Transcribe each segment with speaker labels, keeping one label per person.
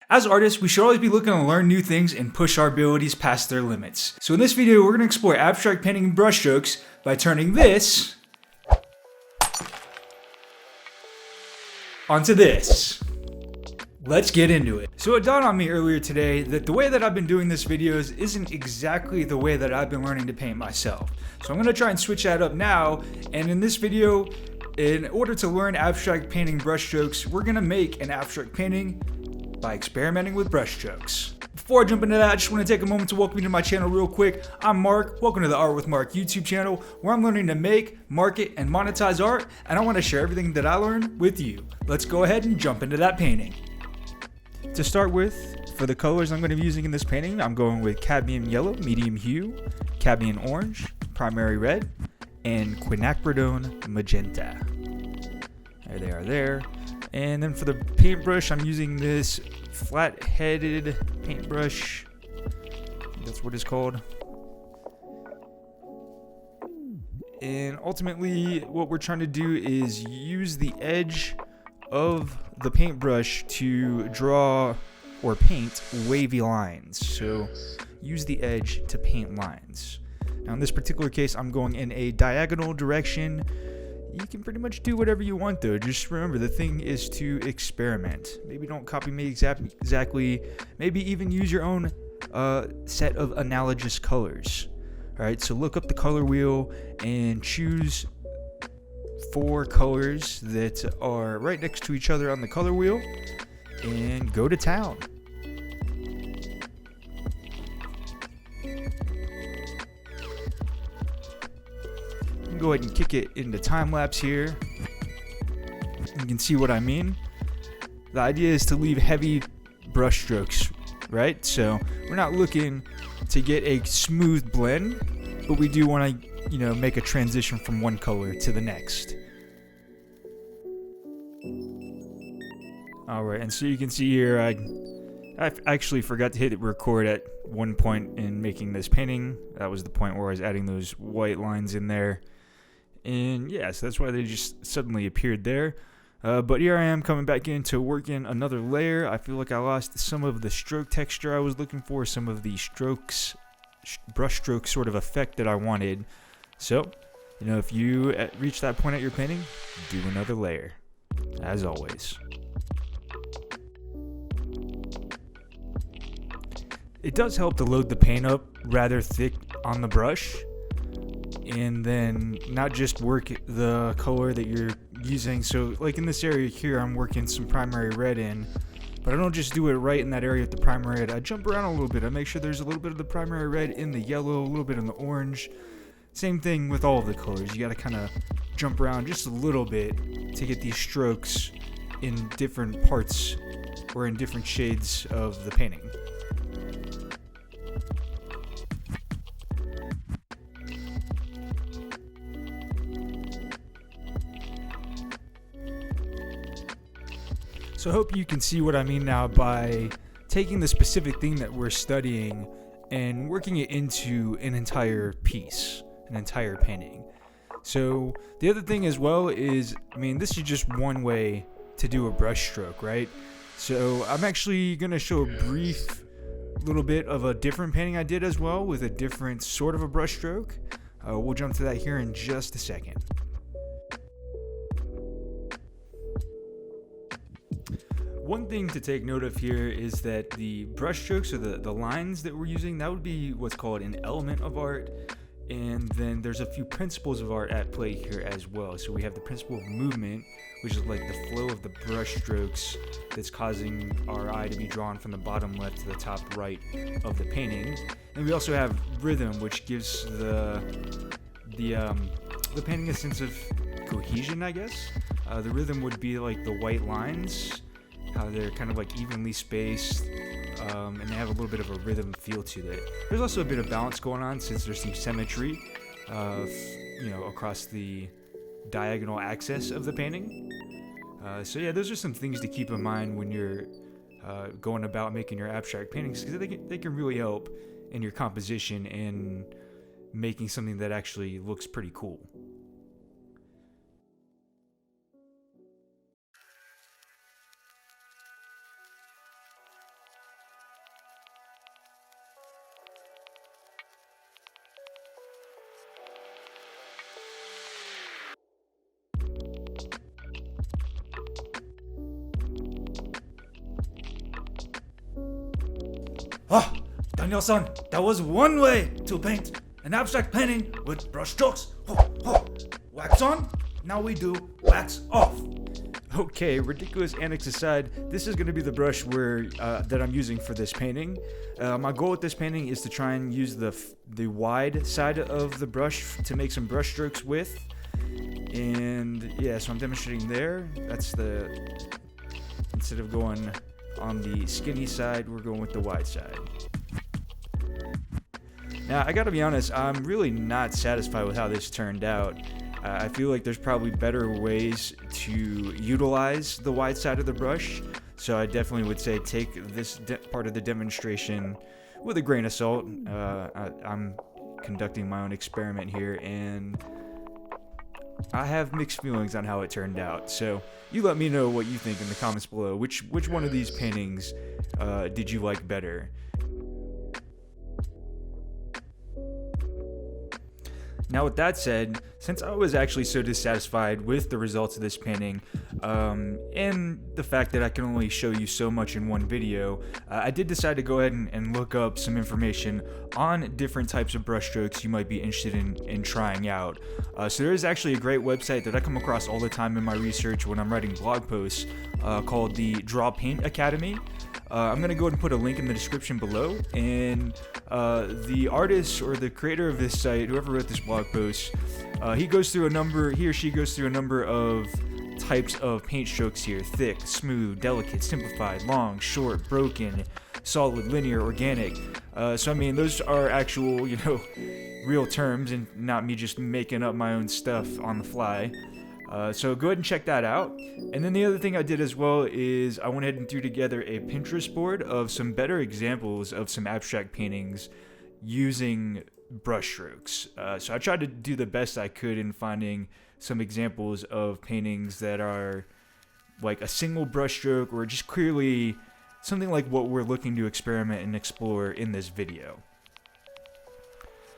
Speaker 1: As artists, we should always be looking to learn new things and push our abilities past their limits. So in this video, we're going to explore abstract painting and brushstrokes by turning this onto this. Let's get into it. So it dawned on me earlier today that the way that I've been doing this videos isn't exactly the way that I've been learning to paint myself. So I'm going to try and switch that up now, and in this video, in order to learn abstract painting brushstrokes, we're going to make an abstract painting by experimenting with brushstrokes. Before I jump into that, I just want to take a moment to welcome you to my channel real quick. I'm Mark. Welcome to the Art with Mark YouTube channel, where I'm learning to make, market, and monetize art, and I want to share everything that I learned with you. Let's go ahead and jump into that painting. To start with, for the colors I'm going to be using in this painting, I'm going with cadmium yellow, medium hue, cadmium orange, primary red, and quinacridone magenta. There they are there. And then for the paintbrush, I'm using this flat-headed paintbrush. That's what it's called. And ultimately, what we're trying to do is use the edge of the paintbrush to draw or paint wavy lines. So use the edge to paint lines. Now in this particular case, I'm going in a diagonal direction. You can pretty much do whatever you want though. Just remember, the thing is to experiment. Maybe don't copy me exactly. Maybe even use your own set of analogous colors. Alright, so look up the color wheel and choose 4 colors that are right next to each other on the color wheel and go to town. Go ahead and kick it into time lapse here. You can see what I mean. The idea is to leave heavy brush strokes, right? So we're not looking to get a smooth blend, but we do want to, make a transition from one color to the next. All right, and so you can see here, I actually forgot to hit record at one point in making this painting. That was the point where I was adding those white lines in there. And yeah, so that's why they just suddenly appeared there. But here I am coming back in to work in another layer. I feel like I lost some of the stroke texture I was looking for, some of the brush stroke sort of effect that I wanted. So, if you reach that point at your painting, do another layer, as always. It does help to load the paint up rather thick on the brush, and then not just work the color that you're using. So like in this area here, I'm working some primary red in, but I don't just do it right in that area with the primary red. I jump around a little bit. I make sure there's a little bit of the primary red in the yellow, a little bit in the orange. Same thing with all of the colors. You got to kind of jump around just a little bit to get these strokes in different parts or in different shades of the painting. So I hope you can see what I mean now by taking the specific thing that we're studying and working it into an entire piece, an entire painting. So the other thing as well is, this is just one way to do a brush stroke, right? So I'm actually going to show a brief little bit of a different painting I did as well with a different sort of a brush stroke. We'll jump to that here in just a second. One thing to take note of here is that the brush strokes, or the lines that we're using, that would be what's called an element of art. And then there's a few principles of art at play here as well. So we have the principle of movement, which is like the flow of the brush strokes that's causing our eye to be drawn from the bottom left to the top right of the painting. And we also have rhythm, which gives the painting a sense of cohesion, I guess. The rhythm would be like the white lines, how they're kind of like evenly spaced, and they have a little bit of a rhythm feel to it. There's also a bit of balance going on since there's some symmetry across the diagonal axis of the painting. So yeah, those are some things to keep in mind when you're going about making your abstract paintings, because they can really help in your composition and making something that actually looks pretty cool. Ah, Daniel-san, that was one way to paint an abstract painting with brush strokes. Wax on, now we do wax off. Okay, ridiculous antics aside, this is going to be the brush that I'm using for this painting. My goal with this painting is to try and use the wide side of the brush to make some brush strokes with. And yeah, so I'm demonstrating there. Instead of going on the skinny side, we're going with the wide side. Now, I gotta be honest, I'm really not satisfied with how this turned out. I feel like there's probably better ways to utilize the wide side of the brush, so I definitely would say take this part of the demonstration with a grain of salt. I'm conducting my own experiment here, and I have mixed feelings on how it turned out. So you let me know what you think in the comments below. Which one of these paintings did you like better? Now, with that said, since I was actually so dissatisfied with the results of this painting, and the fact that I can only show you so much in one video, I did decide to go ahead and look up some information on different types of brushstrokes you might be interested in trying out. So there is actually a great website that I come across all the time in my research when I'm writing blog posts called the Draw Paint Academy. I'm going to go ahead and put a link in the description below, and the artist or the creator of this site, whoever wrote this blog post, he or she goes through a number of types of paint strokes here: thick, smooth, delicate, simplified, long, short, broken, solid, linear, organic. So I mean, those are actual, real terms and not me just making up my own stuff on the fly. So go ahead and check that out. And then the other thing I did as well is I went ahead and threw together a Pinterest board of some better examples of some abstract paintings using brushstrokes. So I tried to do the best I could in finding some examples of paintings that are like a single brushstroke or just clearly something like what we're looking to experiment and explore in this video.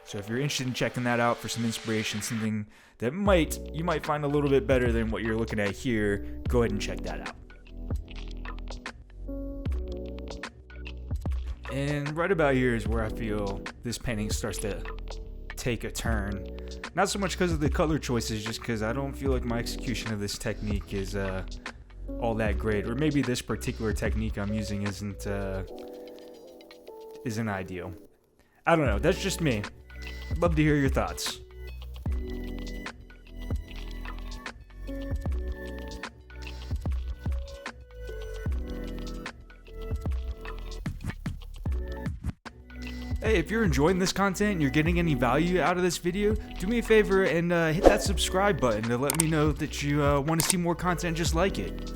Speaker 1: So if you're interested in checking that out for some inspiration, something that you might find a little bit better than what you're looking at here, go ahead and check that out. And right about here is where I feel this painting starts to take a turn. Not so much because of the color choices, just because I don't feel like my execution of this technique is all that great. Or maybe this particular technique I'm using isn't ideal. I don't know, that's just me. I'd love to hear your thoughts. Hey, if you're enjoying this content and you're getting any value out of this video, do me a favor and hit that subscribe button to let me know that you want to see more content just like it.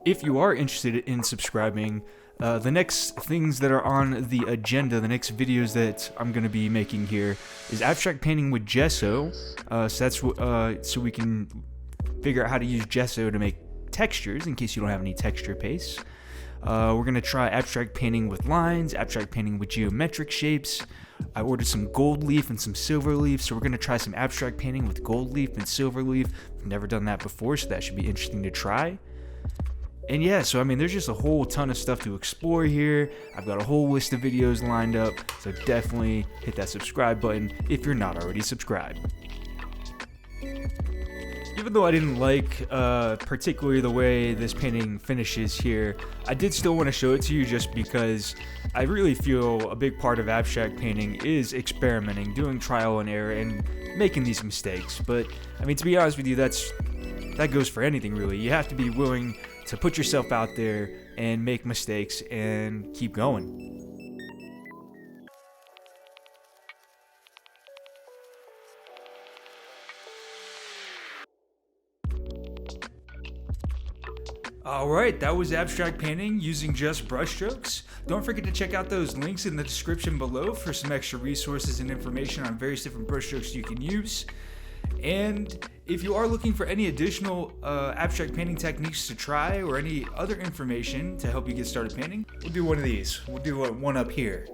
Speaker 1: If you are interested in subscribing, the next things that are on the agenda, the next videos that I'm going to be making here is abstract painting with gesso. So that's so we can figure out how to use gesso to make textures in case you don't have any texture paste. We're going to try abstract painting with lines, abstract painting with geometric shapes. I ordered some gold leaf and some silver leaf, so we're going to try some abstract painting with gold leaf and silver leaf. I've never done that before, so that should be interesting to try. And yeah, so I mean, there's just a whole ton of stuff to explore here. I've got a whole list of videos lined up, so definitely hit that subscribe button if you're not already subscribed. Even though I didn't like particularly the way this painting finishes here, I did still want to show it to you just because I really feel a big part of abstract painting is experimenting, doing trial and error, and making these mistakes. But I mean, to be honest with you, that goes for anything really. You have to be willing to put yourself out there and make mistakes and keep going. Alright, that was abstract painting using just brushstrokes. Don't forget to check out those links in the description below for some extra resources and information on various different brushstrokes you can use. And if you are looking for any additional abstract painting techniques to try or any other information to help you get started painting, we'll do one of these. We'll do one up here.